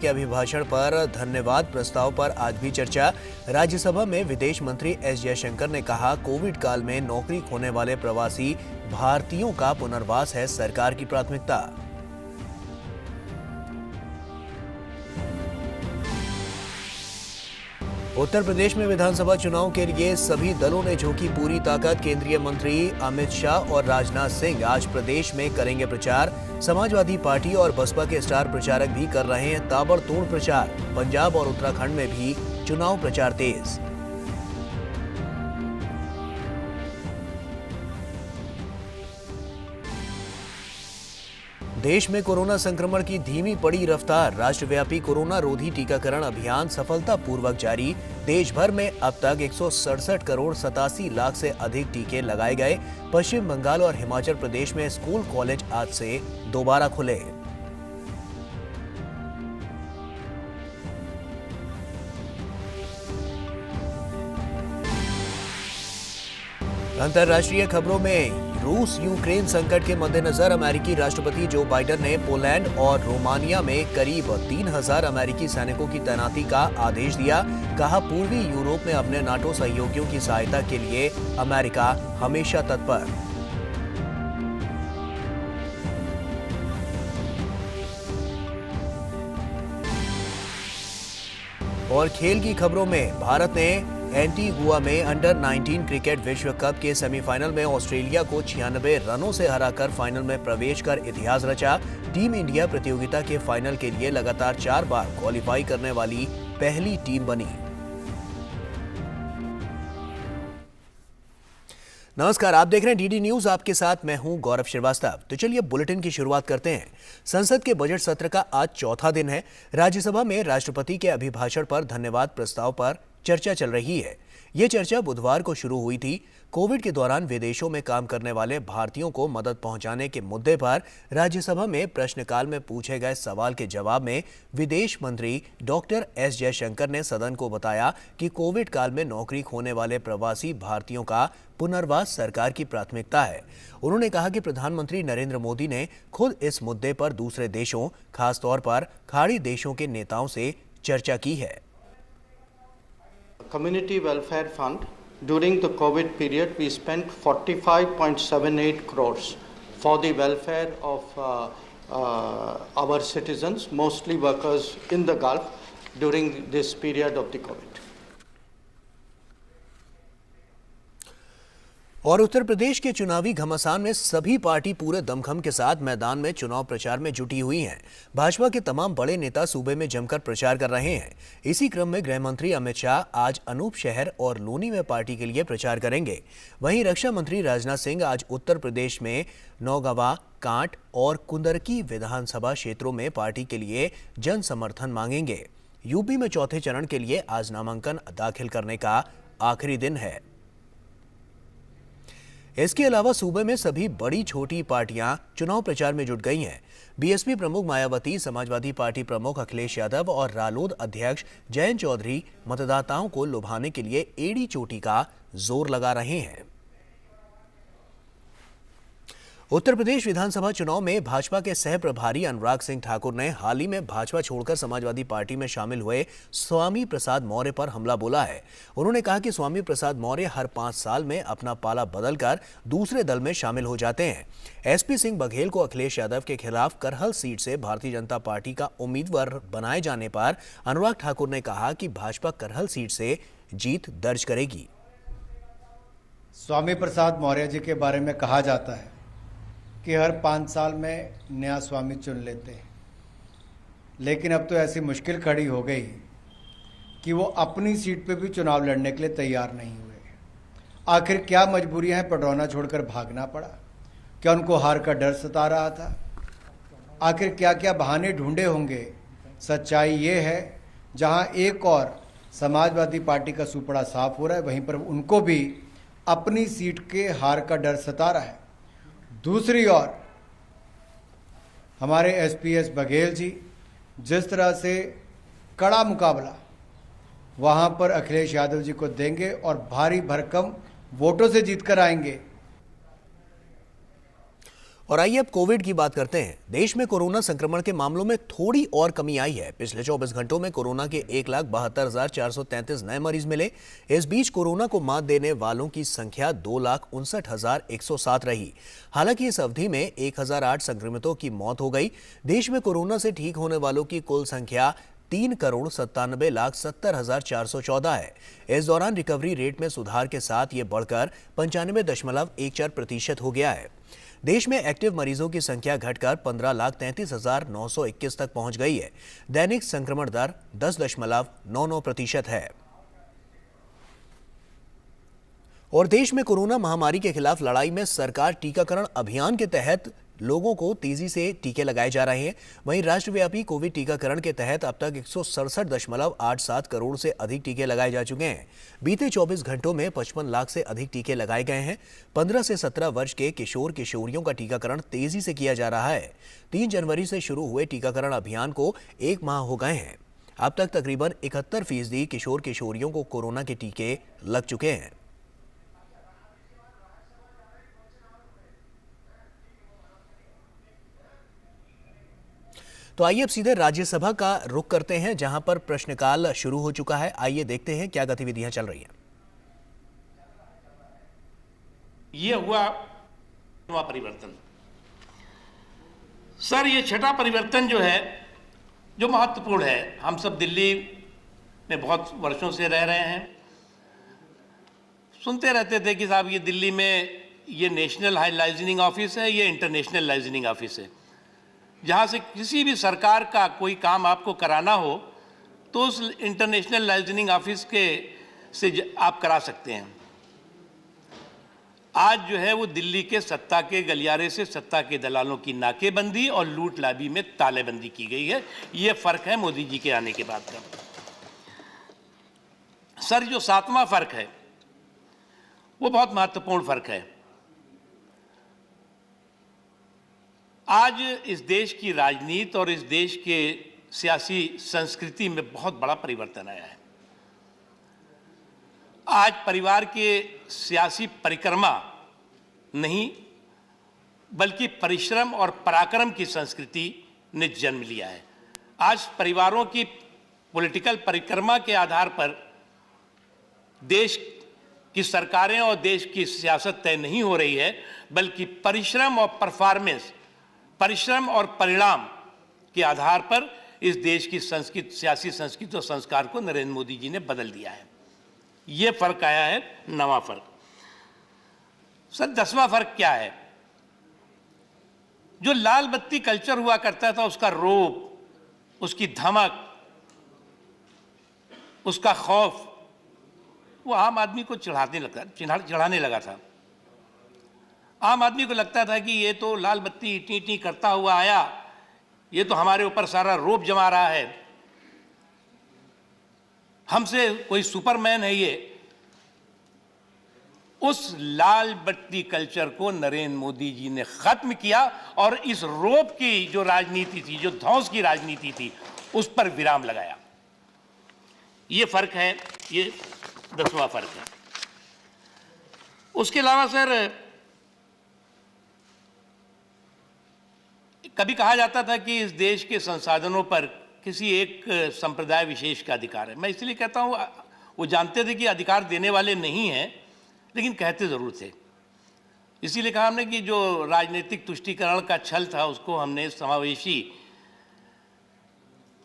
के अभिभाषण पर धन्यवाद प्रस्ताव पर आज भी चर्चा। राज्यसभा में विदेश मंत्री एस जयशंकर ने कहा, कोविड काल में नौकरी खोने वाले प्रवासी भारतीयों का पुनर्वास है सरकार की प्राथमिकता। उत्तर प्रदेश में विधानसभा चुनाव के लिए सभी दलों ने झोंकी पूरी ताकत। केंद्रीय मंत्री अमित शाह और राजनाथ सिंह आज प्रदेश में करेंगे प्रचार। समाजवादी पार्टी और बसपा के स्टार प्रचारक भी कर रहे हैं ताबड़तोड़ प्रचार। पंजाब और उत्तराखंड में भी चुनाव प्रचार तेज। देश में कोरोना संक्रमण की धीमी पड़ी रफ्तार। राष्ट्रव्यापी कोरोना रोधी टीकाकरण अभियान सफलतापूर्वक जारी। देश भर में अब तक 167 करोड़ 87 लाख से अधिक टीके लगाए गए। पश्चिम बंगाल और हिमाचल प्रदेश में स्कूल कॉलेज आज से दोबारा खुले। अंतर्राष्ट्रीय खबरों में रूस यूक्रेन संकट के मद्देनजर अमेरिकी राष्ट्रपति जो बाइडेन ने पोलैंड और रोमानिया में करीब 3000 अमेरिकी सैनिकों की तैनाती का आदेश दिया। कहा, पूर्वी यूरोप में अपने नाटो सहयोगियों की सहायता के लिए अमेरिका हमेशा तत्पर। और खेल की खबरों में भारत ने एंटीगुआ में अंडर 19 क्रिकेट विश्व कप के सेमीफाइनल में ऑस्ट्रेलिया को 96 रनों से हराकर फाइनल में प्रवेश कर इतिहास रचा। टीम इंडिया प्रतियोगिता के फाइनल के लिए लगातार 4 बार क्वालिफाई करने वाली पहली टीम बनी। नमस्कार, आप देख रहे हैं डीडी न्यूज। आपके साथ मैं हूं गौरव श्रीवास्तव। तो चलिए बुलेटिन की शुरुआत करते हैं। संसद के बजट सत्र का आज चौथा दिन है। राज्यसभा में राष्ट्रपति के अभिभाषण पर धन्यवाद प्रस्ताव पर चर्चा चल रही है। ये चर्चा बुधवार को शुरू हुई थी। कोविड के दौरान विदेशों में काम करने वाले भारतीयों को मदद पहुंचाने के मुद्दे पर राज्यसभा में प्रश्नकाल में पूछे गए सवाल के जवाब में विदेश मंत्री डॉक्टर एस जयशंकर ने सदन को बताया कि कोविड काल में नौकरी खोने वाले प्रवासी भारतीयों का पुनर्वास सरकार की प्राथमिकता है। उन्होंने कहा कि प्रधानमंत्री नरेंद्र मोदी ने खुद इस मुद्दे पर दूसरे देशों, खासतौर पर खाड़ी देशों के नेताओं से चर्चा की है। Community Welfare Fund, during the COVID period, we spent 45.78 crores for the welfare of our citizens, mostly workers in the Gulf, during this period of the COVID. और उत्तर प्रदेश के चुनावी घमासान में सभी पार्टी पूरे दमखम के साथ मैदान में चुनाव प्रचार में जुटी हुई हैं। भाजपा के तमाम बड़े नेता सूबे में जमकर प्रचार कर रहे हैं। इसी क्रम में गृह मंत्री अमित शाह आज अनूप शहर और लूनी में पार्टी के लिए प्रचार करेंगे। वहीं रक्षा मंत्री राजनाथ सिंह आज उत्तर प्रदेश में नौगावा, कांट और कुंदरकी विधानसभा क्षेत्रों में पार्टी के लिए जन समर्थन मांगेंगे। यूपी में चौथे चरण के लिए आज नामांकन दाखिल करने का आखिरी दिन है। इसके अलावा सूबे में सभी बड़ी छोटी पार्टियां चुनाव प्रचार में जुट गई हैं। बीएसपी प्रमुख मायावती, समाजवादी पार्टी प्रमुख अखिलेश यादव और रालोद अध्यक्ष जयंत चौधरी मतदाताओं को लुभाने के लिए एड़ी चोटी का जोर लगा रहे हैं। उत्तर प्रदेश विधानसभा चुनाव में भाजपा के सह प्रभारी अनुराग सिंह ठाकुर ने हाल ही में भाजपा छोड़कर समाजवादी पार्टी में शामिल हुए स्वामी प्रसाद मौर्य पर हमला बोला है। उन्होंने कहा कि स्वामी प्रसाद मौर्य हर 5 साल में अपना पाला बदलकर दूसरे दल में शामिल हो जाते हैं। एसपी सिंह बघेल को अखिलेश यादव के खिलाफ करहल सीट से भारतीय जनता पार्टी का उम्मीदवार बनाए जाने पर अनुराग ठाकुर ने कहा कि भाजपा करहल सीट से जीत दर्ज करेगी। स्वामी प्रसाद मौर्य जी के बारे में कहा जाता है कि हर 5 साल में नया स्वामी चुन लेते हैं, लेकिन अब तो ऐसी मुश्किल खड़ी हो गई कि वो अपनी सीट पे भी चुनाव लड़ने के लिए तैयार नहीं हुए। आखिर क्या मजबूरियां हैं, पडरौना छोड़कर भागना पड़ा? क्या उनको हार का डर सता रहा था? आखिर क्या क्या बहाने ढूंढे होंगे? सच्चाई ये है, जहां एक और समाजवादी पार्टी का सुपड़ा साफ हो रहा है, वहीं पर उनको भी अपनी सीट के हार का डर सता रहा है। दूसरी ओर हमारे एसपीएस बघेल जी जिस तरह से कड़ा मुकाबला वहां पर अखिलेश यादव जी को देंगे और भारी भरकम वोटों से जीतकर आएंगे। और आइए अब कोविड की बात करते हैं। देश में कोरोना संक्रमण के मामलों में थोड़ी और कमी आई है। पिछले 24 घंटों में कोरोना के 1,72,433 नए मरीज मिले। इस बीच कोरोना को मात देने वालों की संख्या 2,59,107 रही। हालांकि इस अवधि में 1,008 संक्रमितों की मौत हो गई। देश में कोरोना से ठीक होने वालों की कुल संख्या 3,97,70,414 है। इस दौरान रिकवरी रेट में सुधार के साथ ये बढ़कर 95.14% हो गया है। देश में एक्टिव मरीजों की संख्या घटकर 15,33,921 तक पहुंच गई है। दैनिक संक्रमण दर 10.99% है। और देश में कोरोना महामारी के खिलाफ लड़ाई में सरकार टीकाकरण अभियान के तहत लोगों को तेजी से टीके लगाए जा रहे हैं। वहीं राष्ट्रव्यापी कोविड टीकाकरण के तहत अब तक 167.87 करोड़ से अधिक टीके लगाए जा चुके हैं। बीते 24 घंटों में 55 लाख से अधिक टीके लगाए गए हैं। 15 से 17 वर्ष के किशोर किशोरियों का टीकाकरण तेजी से किया जा रहा है। 3 जनवरी से शुरू हुए टीकाकरण अभियान को 1 माह हो गए हैं। अब तक तकरीबन 71% किशोर किशोरियों को कोरोना के टीके लग चुके हैं। तो आइए अब सीधे राज्यसभा का रुख करते हैं, जहां पर प्रश्नकाल शुरू हो चुका है। आइए देखते हैं क्या गतिविधियां चल रही हैं। ये हुआ परिवर्तन। सर, ये छठा परिवर्तन जो है, जो महत्वपूर्ण है। हम सब दिल्ली में बहुत वर्षों से रह रहे हैं। सुनते रहते थे कि साहब ये दिल्ली में ये नेशनल हाई लाइजनिंग ऑफिस है, ये इंटरनेशनल लाइजनिंग ऑफिस है। जहाँ से किसी भी सरकार का कोई काम आपको कराना हो तो उस इंटरनेशनल लाइजनिंग ऑफिस के से आप करा सकते हैं। आज जो है वो दिल्ली के सत्ता के गलियारे से सत्ता के दलालों की नाकेबंदी और लूट लाबी में तालेबंदी की गई है। ये फर्क है मोदी जी के आने के बाद का। सर, जो 7वां फर्क है वो बहुत महत्वपूर्ण फर्क है। आज इस देश की राजनीति और इस देश के सियासी संस्कृति में बहुत बड़ा परिवर्तन आया है। आज परिवार के सियासी परिक्रमा नहीं बल्कि परिश्रम और पराक्रम की संस्कृति ने जन्म लिया है। आज परिवारों की पॉलिटिकल परिक्रमा के आधार पर देश की सरकारें और देश की सियासत तय नहीं हो रही है, बल्कि परिश्रम और परफॉर्मेंस, परिश्रम और परिणाम के आधार पर इस देश की संस्कृति, सियासी संस्कृति और संस्कार को नरेंद्र मोदी जी ने बदल दिया है। ये फर्क आया है, नवा फर्क। सर, 10वां फर्क क्या है? जो लाल बत्ती कल्चर हुआ करता था, उसका रौब, उसकी धमक, उसका खौफ, वो आम आदमी को चढ़ाने लगा था। आम आदमी को लगता था कि ये तो लाल बत्ती टी टी करता हुआ आया, ये तो हमारे ऊपर सारा रौब जमा रहा है, हमसे कोई सुपरमैन है ये। उस लाल बत्ती कल्चर को नरेंद्र मोदी जी ने खत्म किया और इस रौब की जो राजनीति थी, जो ध्वंस की राजनीति थी, उस पर विराम लगाया। ये फर्क है, ये 10वां फर्क है। उसके अलावा सर, कभी कहा जाता था कि इस देश के संसाधनों पर किसी एक संप्रदाय विशेष का अधिकार है। मैं इसलिए कहता हूँ, वो जानते थे कि अधिकार देने वाले नहीं हैं, लेकिन कहते ज़रूर थे। इसीलिए कहा हमने कि जो राजनीतिक तुष्टीकरण का छल था, उसको हमने समावेशी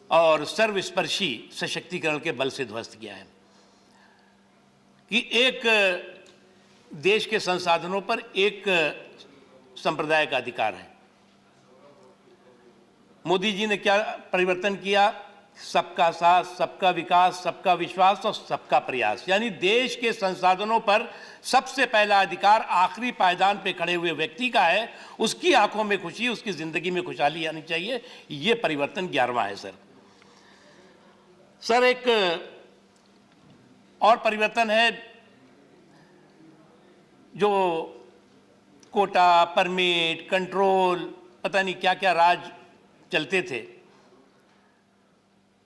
और सर्वस्पर्शी सशक्तिकरण के बल से ध्वस्त किया है। कि एक देश के संसाधनों पर एक संप्रदाय का अधिकार है। मोदी जी ने क्या परिवर्तन किया? सबका साथ, सबका विकास, सबका विश्वास और सबका प्रयास। यानी देश के संसाधनों पर सबसे पहला अधिकार आखिरी पायदान पे खड़े हुए व्यक्ति का है। उसकी आंखों में खुशी, उसकी जिंदगी में खुशहाली आनी चाहिए। ये परिवर्तन 11वां है सर। सर, एक और परिवर्तन है, जो कोटा, परमिट, कंट्रोल, पता नहीं क्या क्या राज चलते थे।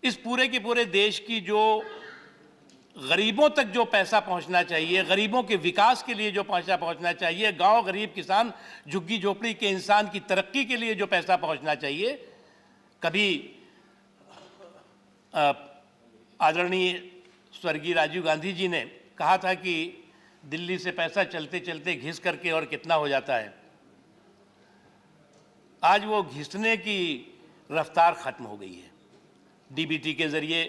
इस पूरे के पूरे देश की जो गरीबों तक जो पैसा पहुंचना चाहिए, गरीबों के विकास के लिए जो पैसा पहुंचना चाहिए, गांव गरीब किसान झुग्गी झोपड़ी के इंसान की तरक्की के लिए जो पैसा पहुंचना चाहिए, कभी आदरणीय स्वर्गीय राजीव गांधी जी ने कहा था कि दिल्ली से पैसा चलते चलते घिस करके और कितना हो जाता है। आज वो घिसने की रफ्तार खत्म हो गई है। डीबीटी के जरिए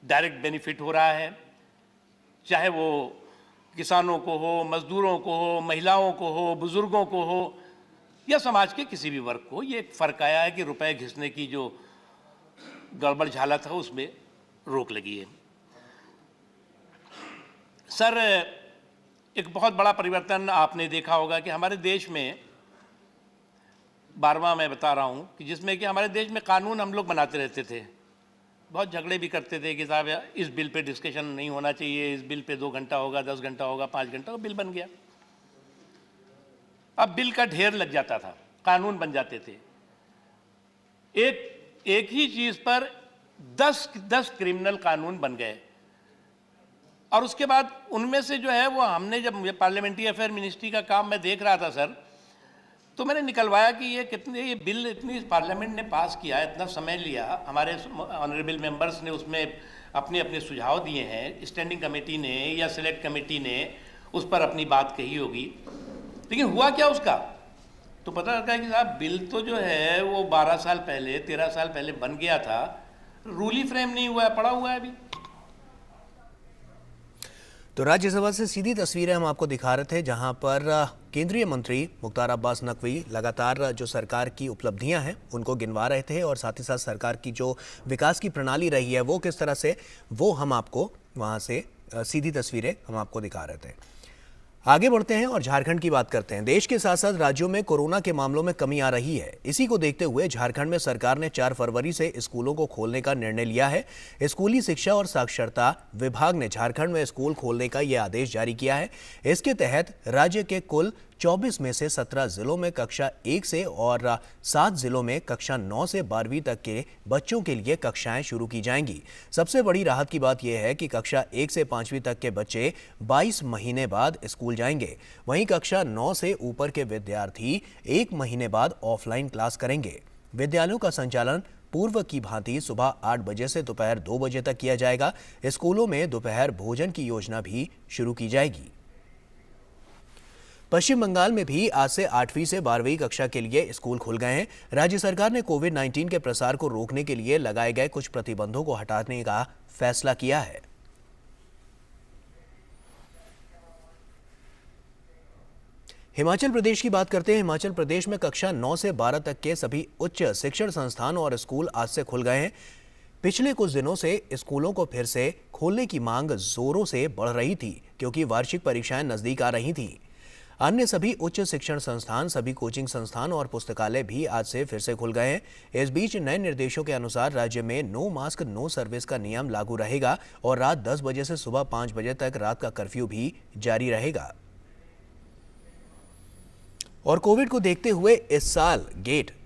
डायरेक्ट बेनिफिट हो रहा है, चाहे वो किसानों को हो, मजदूरों को हो, महिलाओं को हो, बुजुर्गों को हो या समाज के किसी भी वर्ग को। ये एक फ़र्क आया है कि रुपए घिसने की जो गड़बड़ झाला था उसमें रोक लगी है। सर, एक बहुत बड़ा परिवर्तन आपने देखा होगा कि हमारे देश में 12वां मैं बता रहा हूँ कि जिसमें कि हमारे देश में कानून हम लोग बनाते रहते थे, बहुत झगड़े भी करते थे कि साहब इस बिल पे डिस्कशन नहीं होना चाहिए, इस बिल पे 2 घंटा होगा, 10 घंटा होगा, 5 घंटा होगा, बिल बन गया। अब बिल का ढेर लग जाता था, कानून बन जाते थे। एक ही चीज पर 10 क्रिमिनल कानून बन गए और उसके बाद उनमें से जो है वो हमने, जब मुझे पार्लियामेंट्री अफेयर मिनिस्ट्री का काम मैं देख रहा था सर, तो मैंने निकलवाया कि ये बिल इतनी पार्लियामेंट ने पास किया, इतना समय लिया, हमारे ऑनरेबल मेंबर्स ने उसमें अपने अपने सुझाव दिए हैं, स्टैंडिंग कमेटी ने या सिलेक्ट कमेटी ने उस पर अपनी बात कही होगी, लेकिन हुआ क्या उसका? तो पता लगता है कि साहब बिल तो जो है वो 12 साल पहले, 13 साल पहले बन गया था, रूल ही फ्रेम नहीं हुआ है, पड़ा हुआ है अभी। तो राज्यसभा से सीधी तस्वीरें हम आपको दिखा रहे थे, जहां पर केंद्रीय मंत्री मुख्तार अब्बास नकवी लगातार जो सरकार की उपलब्धियां हैं उनको गिनवा रहे थे और साथ ही साथ सरकार की जो विकास की प्रणाली रही है वो किस तरह से, वो हम आपको वहां से सीधी तस्वीरें हम आपको दिखा रहे थे। आगे बढ़ते हैं और झारखंड की बात करते हैं। देश के साथ साथ राज्यों में कोरोना के मामलों में कमी आ रही है। इसी को देखते हुए झारखंड में सरकार ने 4 फरवरी से स्कूलों को खोलने का निर्णय लिया है। स्कूली शिक्षा और साक्षरता विभाग ने झारखंड में स्कूल खोलने का यह आदेश जारी किया है। इसके तहत राज्य के कुल 24 में से 17 जिलों में कक्षा 1 से और 7 जिलों में कक्षा 9 से 12वीं तक के बच्चों के लिए कक्षाएं शुरू की जाएंगी। सबसे बड़ी राहत की बात यह है कि कक्षा 1 से 5वीं तक के बच्चे 22 महीने बाद स्कूल जाएंगे। वहीं कक्षा 9 से ऊपर के विद्यार्थी 1 महीने बाद ऑफलाइन क्लास करेंगे। विद्यालयों का संचालन पूर्व की भांति सुबह 8 बजे से दोपहर 2 बजे तक किया जाएगा। स्कूलों में दोपहर भोजन की योजना भी शुरू की जाएगी। पश्चिम बंगाल में भी आज से 8वीं से 12वीं कक्षा के लिए स्कूल खुल गए हैं। राज्य सरकार ने कोविड-19 के प्रसार को रोकने के लिए लगाए गए कुछ प्रतिबंधों को हटाने का फैसला किया है। हिमाचल प्रदेश की बात करते हैं। हिमाचल प्रदेश में कक्षा 9 से 12 तक के सभी उच्च शिक्षण संस्थान और स्कूल आज से खुल गए हैं। पिछले कुछ दिनों से स्कूलों को फिर से खोलने की मांग जोरों से बढ़ रही थी, क्योंकि वार्षिक परीक्षाएं नजदीक आ रही थीं। अन्य सभी उच्च शिक्षण संस्थान, सभी कोचिंग संस्थान और पुस्तकालय भी आज से फिर से खुल गए हैं। इस बीच नए निर्देशों के अनुसार राज्य में नो मास्क नो सर्विस का नियम लागू रहेगा और रात 10 बजे से सुबह 5 बजे तक रात का कर्फ्यू भी जारी रहेगा। और कोविड को देखते हुए इस साल GATE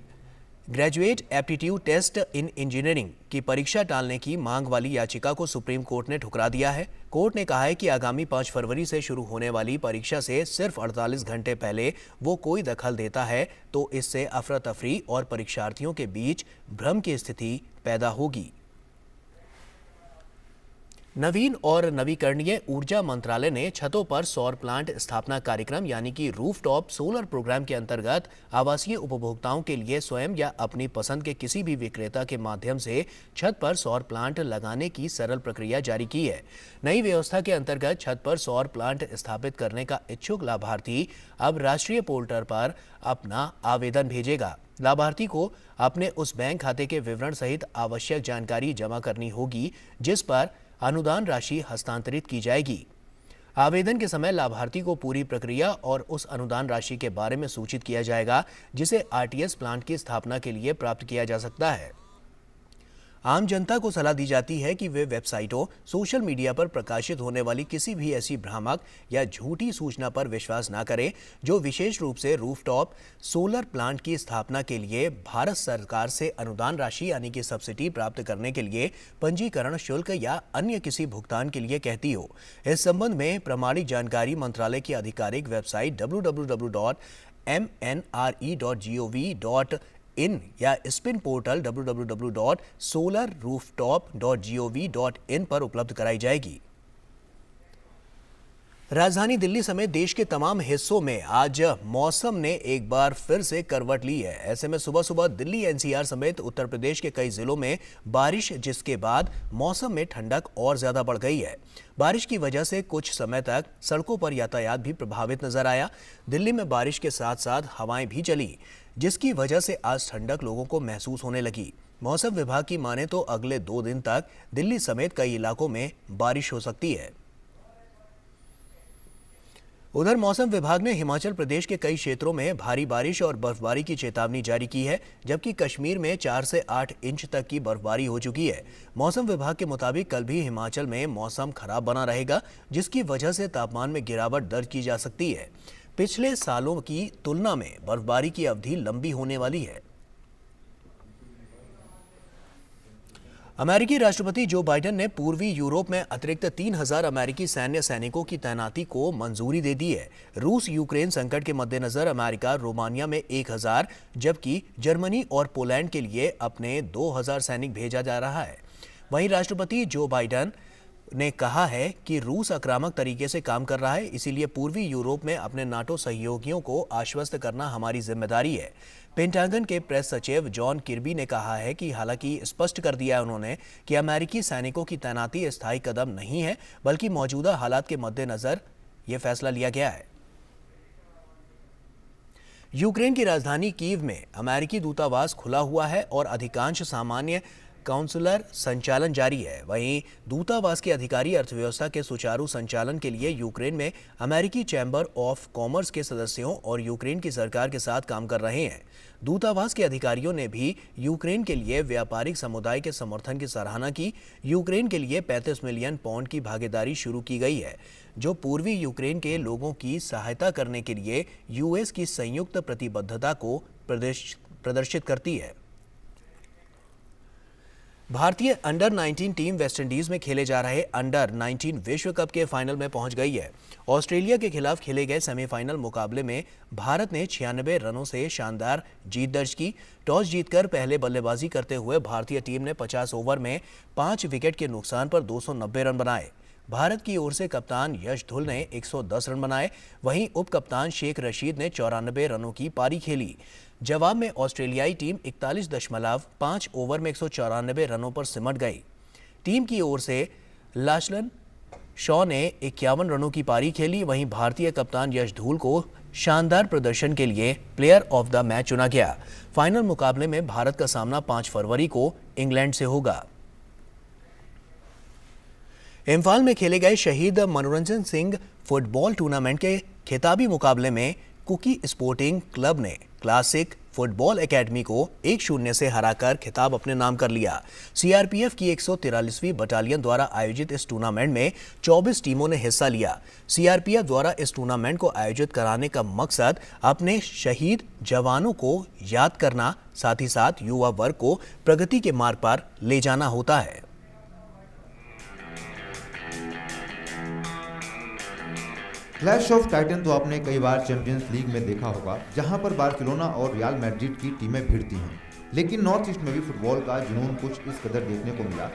graduate aptitude test in engineering की परीक्षा टालने की मांग वाली याचिका को सुप्रीम कोर्ट ने ठुकरा दिया है। कोर्ट ने कहा है कि आगामी 5 फरवरी से शुरू होने वाली परीक्षा से सिर्फ 48 घंटे पहले वो कोई दखल देता है तो इससे अफरा तफरी और परीक्षार्थियों के बीच भ्रम की स्थिति पैदा होगी। नवीन और नवीकरणीय ऊर्जा मंत्रालय ने छतों पर सौर प्लांट स्थापना कार्यक्रम यानी कि रूफटॉप सोलर प्रोग्राम के अंतर्गत आवासीय उपभोक्ताओं के लिए स्वयं या अपनी पसंद के किसी भी विक्रेता के माध्यम से छत पर सौर प्लांट लगाने की सरल प्रक्रिया जारी की है। नई व्यवस्था के अंतर्गत छत पर सौर प्लांट स्थापित करने का इच्छुक लाभार्थी अब राष्ट्रीय पोर्टल पर अपना आवेदन भेजेगा। लाभार्थी को अपने उस बैंक खाते के विवरण सहित आवश्यक जानकारी जमा करनी होगी जिस पर अनुदान राशि हस्तांतरित की जाएगी। आवेदन के समय लाभार्थी को पूरी प्रक्रिया और उस अनुदान राशि के बारे में सूचित किया जाएगा जिसे आरटीएस प्लांट की स्थापना के लिए प्राप्त किया जा सकता है। आम जनता को सलाह दी जाती है कि वे वेबसाइटों, सोशल मीडिया पर प्रकाशित होने वाली किसी भी ऐसी भ्रामक या झूठी सूचना पर विश्वास न करें जो विशेष रूप से रूफटॉप सोलर प्लांट की स्थापना के लिए भारत सरकार से अनुदान राशि यानी कि सब्सिडी प्राप्त करने के लिए पंजीकरण शुल्क या अन्य किसी भुगतान के लिए कहती हो। इस संबंध में प्रमाणित जानकारी मंत्रालय की आधिकारिक वेबसाइट www.mnre.gov.in या स्पिन पोर्टल www.solarrooftop.gov.in पर उपलब्ध कराई जाएगी। राजधानी दिल्ली समेत देश के तमाम हिस्सों में आज मौसम ने एक बार फिर से करवट ली है। ऐसे में सुबह सुबह दिल्ली, एनसीआर समेत उत्तर प्रदेश के कई जिलों में बारिश, जिसके बाद मौसम में ठंडक और ज्यादा बढ़ गई है। बारिश की वजह से कुछ समय तक सड़कों पर यातायात भी प्रभावित नजर आया। दिल्ली में बारिश के साथ साथ हवाएं भी चली, जिसकी वजह से आज ठंडक लोगों को महसूस होने लगी। मौसम विभाग की माने तो अगले 2 दिन तक दिल्ली समेत कई इलाकों में बारिश हो सकती है। उधर मौसम विभाग ने हिमाचल प्रदेश के कई क्षेत्रों में भारी बारिश और बर्फबारी की चेतावनी जारी की है, जबकि कश्मीर में 4 से 8 इंच तक की बर्फबारी हो चुकी है। मौसम विभाग के मुताबिक कल भी हिमाचल में मौसम खराब बना रहेगा, जिसकी वजह से तापमान में गिरावट दर्ज की जा सकती है। पिछले सालों की तुलना में बर्फबारी की अवधि लंबी होने वाली है। अमेरिकी राष्ट्रपति जो बाइडेन ने पूर्वी यूरोप में अतिरिक्त 3000 अमेरिकी सैनिकों की तैनाती को मंजूरी दे दी है। रूस यूक्रेन संकट के मद्देनजर अमेरिका रोमानिया में 1000 जबकि जर्मनी और पोलैंड के लिए अपने 2000 सैनिक भेजा जा रहा है। वहीं राष्ट्रपति जो बाइडेन ने कहा है कि रूस आक्रामक तरीके से काम कर रहा है, इसीलिए पूर्वी यूरोप में अपने नाटो सहयोगियों को आश्वस्त करना हमारी जिम्मेदारी है। पेंटागन के प्रेस सचिव जॉन किर्बी ने कहा है कि हालांकि स्पष्ट कर दिया है उन्होंने कि अमेरिकी सैनिकों की तैनाती स्थायी कदम नहीं है, बल्कि मौजूदा हालात के मद्देनजर यह फैसला लिया गया है। यूक्रेन की राजधानी कीव में अमेरिकी दूतावास खुला हुआ है और अधिकांश सामान्य काउंसुलर संचालन जारी है। वहीं दूतावास के अधिकारी अर्थव्यवस्था के सुचारू संचालन के लिए यूक्रेन में अमेरिकी चैम्बर ऑफ कॉमर्स के सदस्यों और यूक्रेन की सरकार के साथ काम कर रहे हैं। दूतावास के अधिकारियों ने भी यूक्रेन के लिए व्यापारिक समुदाय के समर्थन की सराहना की। यूक्रेन के लिए 35 मिलियन पाउंड की भागीदारी शुरू की गई है, जो पूर्वी यूक्रेन के लोगों की सहायता करने के लिए यूएस की संयुक्त प्रतिबद्धता को प्रदर्शित करती है। भारतीय अंडर 19 टीम वेस्टइंडीज में खेले जा रहे अंडर 19 विश्व कप के फाइनल में पहुंच गई है। ऑस्ट्रेलिया के खिलाफ खेले गए सेमीफाइनल मुकाबले में भारत ने 96 रनों से शानदार जीत दर्ज की। टॉस जीतकर पहले बल्लेबाजी करते हुए भारतीय टीम ने 50 ओवर में 5 विकेट के नुकसान पर 290 रन बनाए। भारत की ओर से कप्तान यश धुल ने 110 रन बनाए, वहीं उप कप्तान शेख रशीद ने 94 रनों की पारी खेली। जवाब में ऑस्ट्रेलियाई टीम 41.5 ओवर में 194 रनों पर सिमट गई। टीम की ओर से लाचलन शॉ ने 51 रनों की पारी खेली। वहीं भारतीय कप्तान यश धूल को शानदार प्रदर्शन के लिए प्लेयर ऑफ द मैच चुना गया। फाइनल मुकाबले में भारत का सामना 5 फरवरी को इंग्लैंड से होगा। इम्फाल में खेले गए शहीद मनोरंजन सिंह फुटबॉल टूर्नामेंट के खिताबी मुकाबले में कुकी स्पोर्टिंग क्लब ने क्लासिक फुटबॉल एकेडमी को 1-0 से हराकर खिताब अपने नाम कर लिया। सीआरपीएफ की 143वीं बटालियन द्वारा आयोजित इस टूर्नामेंट में 24 टीमों ने हिस्सा लिया। सीआरपीएफ द्वारा इस टूर्नामेंट को आयोजित कराने का मकसद अपने शहीद जवानों को याद करना, साथ ही साथ युवा वर्ग को प्रगति के मार्ग पर ले जाना होता है। क्लैश ऑफ टाइटन तो आपने कई बार चैंपियंस लीग में देखा होगा, जहां पर बार्सिलोना और रियल मैड्रिड की टीमें भिड़ती हैं। लेकिन नॉर्थ ईस्ट में भी फुटबॉल का जुनून कुछ इस कदर देखने को मिला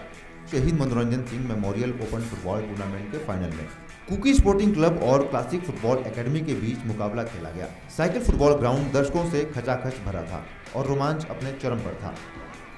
शहीद मनोरंजन Singh memorial open football tournament के फाइनल में। कुकी स्पोर्टिंग क्लब और क्लासिक फुटबॉल एकेडमी के बीच मुकाबला खेला गया। साइकिल फुटबॉल ग्राउंड दर्शकों से खचाखच भरा था और रोमांच अपने चरम पर था।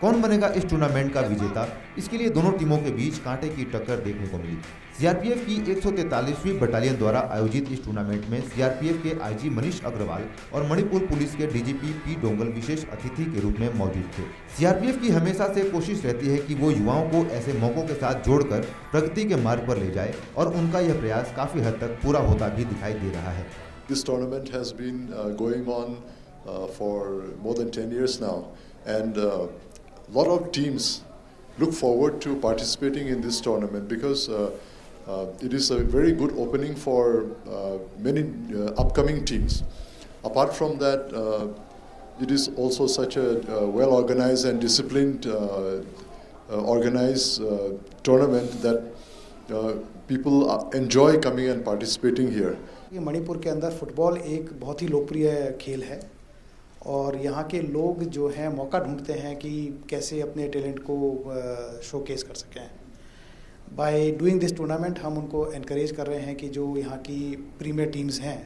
कौन बनेगा इस टूर्नामेंट का विजेता, इसके लिए दोनों टीमों के बीच कांटे की टक्कर देखने को मिली। सीआरपीएफ की 143वीं बटालियन द्वारा आयोजित इस टूर्नामेंट में सीआरपीएफ के आईजी मनीष अग्रवाल और मणिपुर पुलिस के डीजीपी पी डोंगल विशेष अतिथि के रूप में मौजूद थे। सीआरपीएफ की हमेशा से कोशिश रहती है कि वो युवाओं को ऐसे मौकों के साथ जोड़कर प्रगति के मार्ग पर ले जाए और उनका यह प्रयास काफी हद तक पूरा होता भी दिखाई दे रहा है। This tournament has been going on for more than 10 years now, and lot of teams look forward to participating in this tournament because it is a very good opening for many upcoming teams. Apart from that, it is also such a well organized and disciplined organized tournament that people enjoy coming and participating here. ये मणिपुर के अंदर football एक बहुत ही लोकप्रिय खेल है और यहाँ के लोग जो हैं मौका ढूंढते हैं कि कैसे अपने टैलेंट को शोकेस कर सकें. बाय डूइंग दिस टूर्नामेंट हम उनको एनकरेज कर रहे हैं कि जो यहाँ की प्रीमियर टीम्स हैं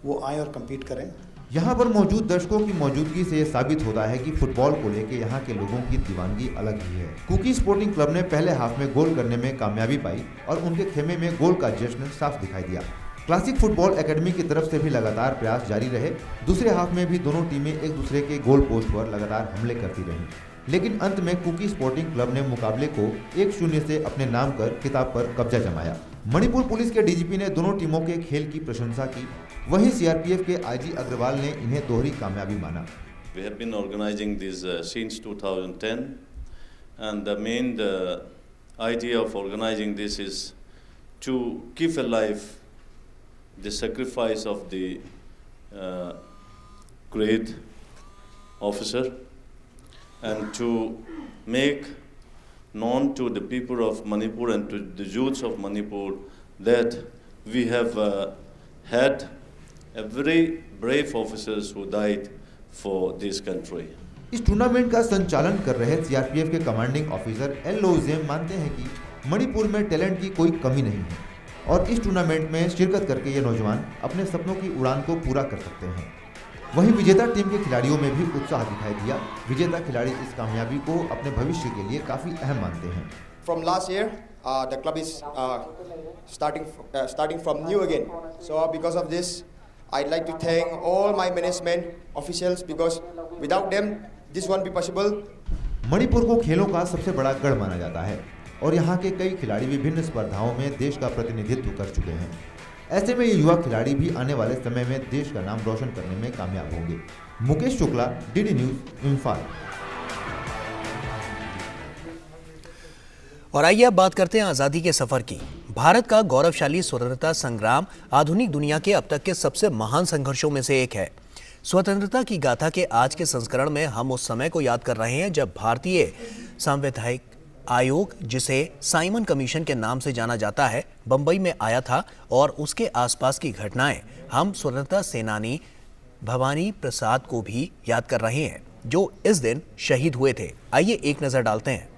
वो आएँ और कम्पीट करें. यहाँ पर मौजूद दर्शकों की मौजूदगी से यह साबित होता है कि फुटबॉल को लेकर यहाँ के लोगों की दीवानगी अलग ही है. कुकी स्पोर्टिंग क्लब ने पहले हाफ में गोल करने में कामयाबी पाई और उनके खेमे में गोल का जश्न साफ दिखाई दिया. क्लासिक फुटबॉल एकेडमी की तरफ से भी लगातार प्रयास जारी रहे. दूसरे हाफ में भी दोनों टीमें एक दूसरे के गोल पोस्ट पर लगातार हमले करती रहीं, लेकिन अंत में कुकी स्पोर्टिंग क्लब ने मुकाबले को 1-0 से अपने नाम कर खिताब पर कब्जा जमाया. मणिपुर पुलिस के डीजीपी ने दोनों टीमों के खेल की प्रशंसा की. वहीं सीआरपीएफ के आईजी अग्रवाल ने इन्हें दोहरी कामयाबी माना. We have been organizing this since 2010 and the main idea of organizing this is to keep alive the sacrifice of the great officer and to make known to the people of Manipur and to the youths of Manipur that we have had a very brave officers who died for this country. इस tournament का संचालन कर रहे CRPF के commanding officer L लोजेम मानते हैं कि मणिपुर में टैलेंट की कोई कमी नहीं है और इस टूर्नामेंट में शिरकत करके ये नौजवान अपने सपनों की उड़ान को पूरा कर सकते हैं. वहीं विजेता टीम के खिलाड़ियों में भी उत्साह दिखाई दिया. विजेता खिलाड़ी इस कामयाबी को अपने भविष्य के लिए काफी अहम मानते हैं. From last year, the club is starting from new again. So because of this, I'd like to thank all my management officials because without them, this won't be possible. Manipur को खेलों का सबसे बड़ा गढ़ माना जाता है और यहाँ के कई खिलाड़ी विभिन्न स्पर्धाओं में देश का प्रतिनिधित्व कर चुके हैं. ऐसे में ये युवा खिलाड़ी भी आने वाले समय में देश का नाम रोशन करने में कामयाब होंगे. Mukesh Shukla, DD news, Imphal. और आइए अब बात करते हैं आज़ादी के सफर की. भारत का गौरवशाली स्वतंत्रता संग्राम आधुनिक दुनिया के अब तक के सबसे महान संघर्षों में से एक है. स्वतंत्रता की गाथा के आज के संस्करण में हम उस समय को याद कर रहे हैं जब भारतीय संवैधानिक आयोग, जिसे साइमन कमीशन के नाम से जाना जाता है, बंबई में आया था और उसके आसपास की घटनाएं हम स्वतंत्रता सेनानी भवानी प्रसाद को भी याद कर रहे हैं जो इस दिन शहीद हुए थे. आइए एक नजर डालते हैं.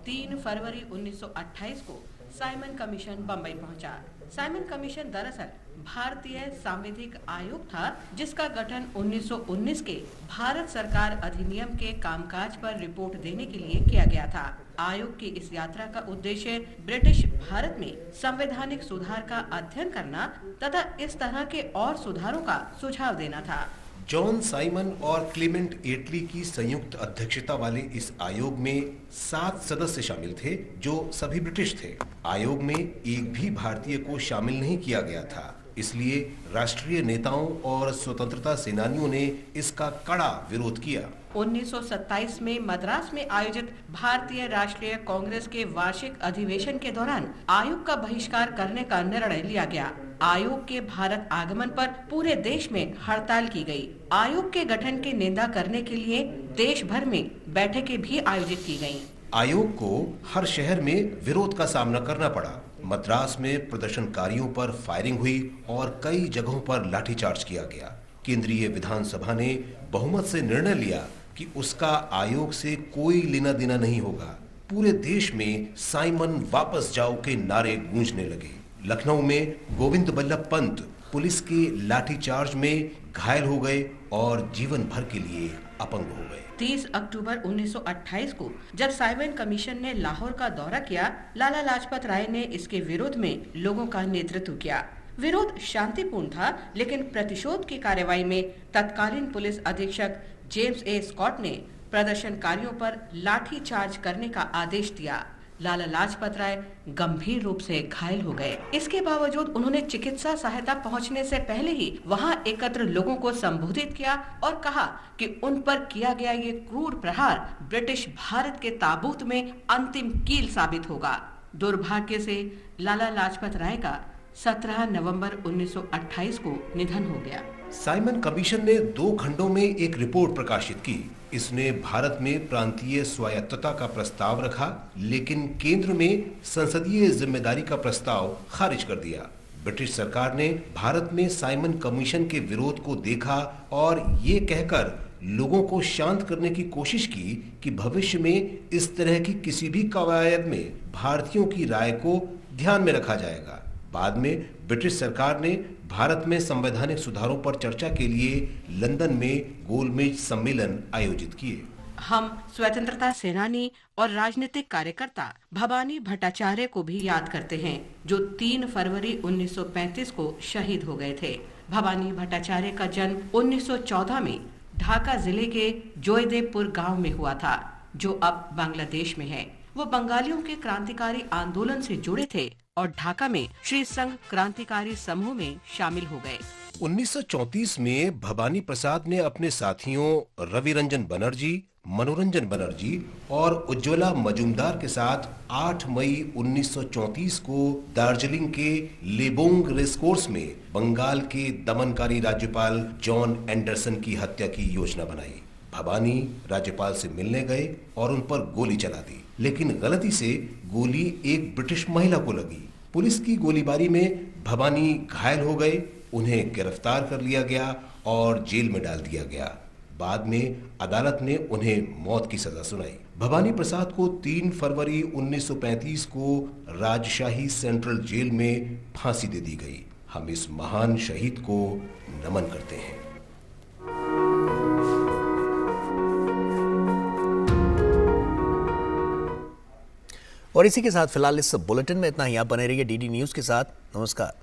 3 फरवरी 1928 को साइमन कमीशन बंबई पहुंचा. साइमन कमीशन दरअसल भारतीय सांविधिक आयोग था जिसका गठन 1919 के भारत सरकार अधिनियम के कामकाज पर रिपोर्ट देने के लिए किया गया था. आयोग की इस यात्रा का उद्देश्य ब्रिटिश भारत में संवैधानिक सुधार का अध्ययन करना तथा इस तरह के और सुधारों का सुझाव देना था. जॉन साइमन और क्लेमेंट एटली की संयुक्त अध्यक्षता वाले इस आयोग में 7 सदस्य शामिल थे जो सभी ब्रिटिश थे. आयोग में एक भी भारतीय को शामिल नहीं किया गया था, इसलिए राष्ट्रीय नेताओं और स्वतंत्रता सेनानियों ने इसका कड़ा विरोध किया. 1927 में मद्रास में आयोजित भारतीय राष्ट्रीय कांग्रेस के वार्षिक अधिवेशन के दौरान आयोग का बहिष्कार करने का निर्णय लिया गया. आयोग के भारत आगमन पर पूरे देश में हड़ताल की गई. आयोग के गठन की निंदा करने के लिए देश भर में बैठकें भी आयोजित की गईं. आयोग को हर शहर में विरोध का सामना करना पड़ा. मद्रास में प्रदर्शनकारियों पर फायरिंग हुई और कई जगहों पर लाठीचार्ज किया गया. केंद्रीय विधानसभा ने बहुमत से निर्णय लिया कि उसका आयोग से कोई लेना देना नहीं होगा. पूरे देश में साइमन वापस जाओ के नारे गूंजने लगे. लखनऊ में गोविंद बल्लभ पंत पुलिस के लाठीचार्ज में घायल हो गए और जीवन भर के लिए अपंग हो गए. 30 अक्टूबर 1928 को जब साइमन कमीशन ने लाहौर का दौरा किया, लाला लाजपत राय ने इसके विरोध में लोगों का नेतृत्व किया. विरोध शांतिपूर्ण था, लेकिन प्रतिशोध की कार्रवाई में तत्कालीन पुलिस अधीक्षक जेम्स ए स्कॉट ने प्रदर्शनकारियों पर लाठी चार्ज करने का आदेश दिया. लाला लाजपत राय गंभीर रूप से घायल हो गए। इसके बावजूद उन्होंने चिकित्सा सहायता पहुंचने से पहले ही वहां एकत्र लोगों को संबोधित किया और कहा कि उन पर किया गया ये क्रूर प्रहार ब्रिटिश भारत के ताबूत में अंतिम कील साबित होगा। दुर्भाग्य से लाला लाजपत राय का 17 नवंबर 1928 को निधन हो गया। साइमन कमीशन ने 2 खंडों में एक रिपोर्ट प्रकाशित की। इसने भारत में प्रांतीय स्वायत्तता का प्रस्ताव रखा, लेकिन केंद्र में संसदीय जिम्मेदारी का प्रस्ताव खारिज कर दिया। ब्रिटिश सरकार ने भारत में साइमन कमीशन के विरोध को देखा और ये कहकर लोगों को शांत करने की कोशिश की कि भविष्य में इस तरह की किसी भी कवायद में भारतीयों की राय को ध्यान में रखा जाएगा। बाद में ब्रिटिश सरकार ने भारत में संवैधानिक सुधारों पर चर्चा के लिए लंदन में गोलमेज सम्मेलन आयोजित किए। हम स्वतंत्रता सेनानी और राजनीतिक कार्यकर्ता भवानी भट्टाचार्य को भी याद करते हैं, जो 3 फरवरी 1935 को शहीद हो गए थे। भवानी भट्टाचार्य का जन्म 1914 में ढाका जिले के जोयदेवपुर गांव में हुआ था, जो अब बांग्लादेश में है। वो बंगालियों के क्रांतिकारी आंदोलन से जुड़े थे और ढाका में श्री संघ क्रांतिकारी समूह में शामिल हो गए। 1934 में भवानी प्रसाद ने अपने साथियों रवि रंजन बनर्जी, मनोरंजन बनर्जी और उज्ज्वला मजूमदार के साथ 8 मई 1934 को दार्जिलिंग के लेबोंग रेसकोर्स में बंगाल के दमनकारी राज्यपाल जॉन एंडरसन की हत्या की योजना बनाई। भवानी राज्यपाल से मिलने गए और उन पर गोली चला दी, लेकिन गलती से गोली एक ब्रिटिश महिला को लगी। पुलिस की गोलीबारी में भवानी घायल हो गए। उन्हें गिरफ्तार कर लिया गया और जेल में डाल दिया गया। बाद में अदालत ने उन्हें मौत की सजा सुनाई। भवानी प्रसाद को 3 फरवरी 1935 को राजशाही सेंट्रल जेल में फांसी दे दी गई। हम इस महान शहीद को नमन करते हैं। और इसी के साथ फिलहाल इस बुलेटिन में इतना ही। आप बने रहिए डीडी न्यूज के साथ। नमस्कार।